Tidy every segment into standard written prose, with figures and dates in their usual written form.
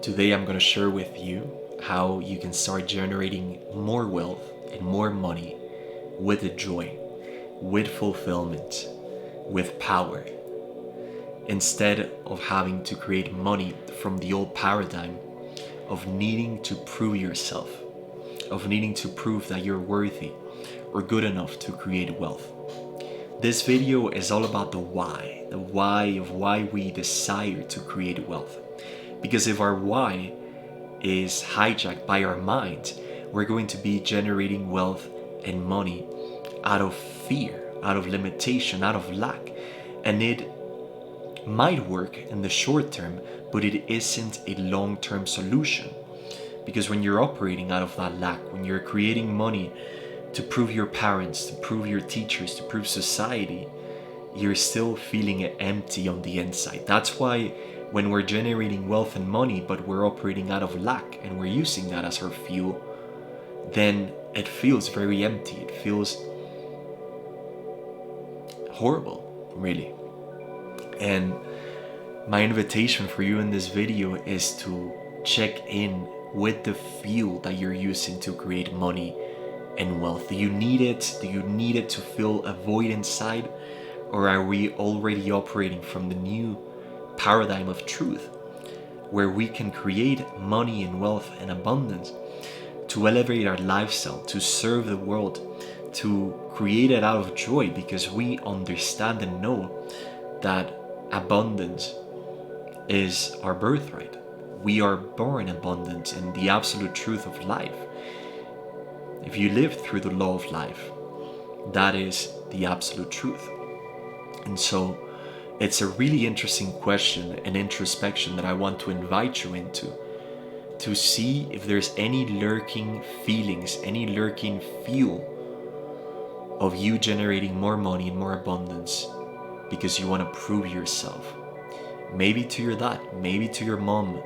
Today I'm going to share with you how you can start generating more wealth and more money with joy, with fulfillment, with power, instead of having to create money from the old paradigm of needing to prove yourself, of needing to prove that you're worthy or good enough to create wealth. This video is all about the why of why we desire to create wealth. Because if our why is hijacked by our mind, we're going to be generating wealth and money out of fear, out of limitation, out of lack. And it might work in the short term, but it isn't a long-term solution. Because when you're operating out of that lack, when you're creating money to prove your parents, to prove your teachers, to prove society, you're still feeling empty on the inside. That's why when we're generating wealth and money, but we're operating out of lack and we're using that as our fuel, then it feels very empty. It feels horrible, really. And my invitation for you in this video is to check in with the fuel that you're using to create money and wealth. Do you need it? Do you need it to fill a void inside? Or are we already operating from the new paradigm of truth, where we can create money and wealth and abundance to elevate our lifestyle, to serve the world, to create it out of joy, because we understand and know that abundance is our birthright. We are born abundant in the absolute truth of life. If you live through the law of life, that is the absolute truth. And so it's a really interesting question and introspection that I want to invite you into, to see if there's any lurking feelings, any lurking fuel of you generating more money and more abundance because you want to prove yourself. Maybe to your dad, maybe to your mom,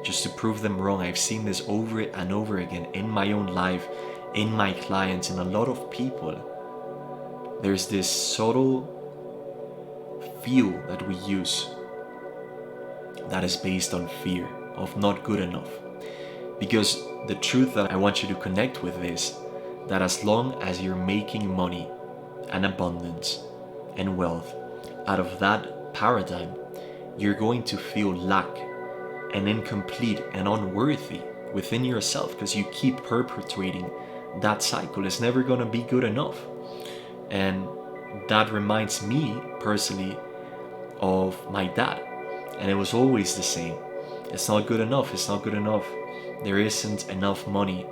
just to prove them wrong. I've seen this over and over again in my own life, in my clients, and a lot of people. There's this subtle fuel that we use that is based on fear of not good enough. Because the truth that I want you to connect with is that as long as you're making money and abundance and wealth out of that paradigm, you're going to feel lack and incomplete and unworthy within yourself, because you keep perpetuating that cycle. It's never going to be good enough. And that reminds me personally of my dad, and it was always the same. It's not good enough, it's not good enough, there isn't enough money.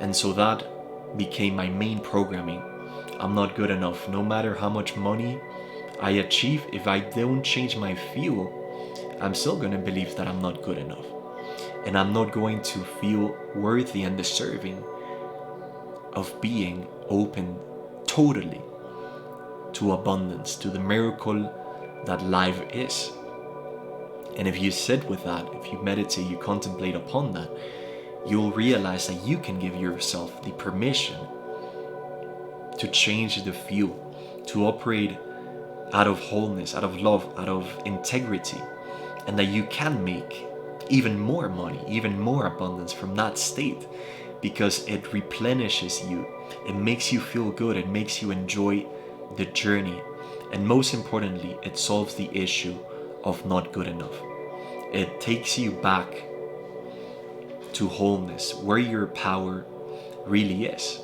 And so that became my main programming. I'm not good enough. No matter how much money I achieve, if I don't change my fuel, I'm still going to believe that I'm not good enough, and I'm not going to feel worthy and deserving of being open totally to abundance, to the miracle that life is. And if you sit with that, if you meditate, you contemplate upon that, you'll realize that you can give yourself the permission to change the fuel, to operate out of wholeness, out of love, out of integrity, and that you can make even more money, even more abundance from that state, because it replenishes you, it makes you feel good, it makes you enjoy the journey, and most importantly, it solves the issue of not good enough. It takes you back to wholeness, where your power really is,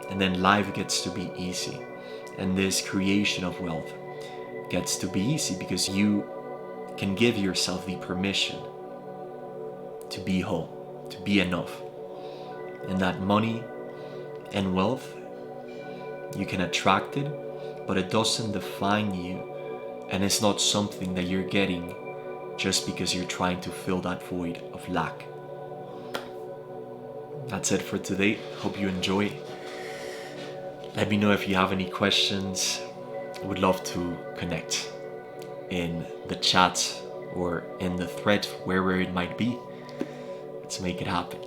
and then life gets to be easy, and this creation of wealth gets to be easy because you can give yourself the permission to be whole, to be enough, and that money and wealth, you can attract it, but it doesn't define you, and it's not something that you're getting just because you're trying to fill that void of lack. That's it for today. Hope you enjoy. Let me know if you have any questions. I would love to connect in the chat or in the thread, wherever it might be. Let's make it happen.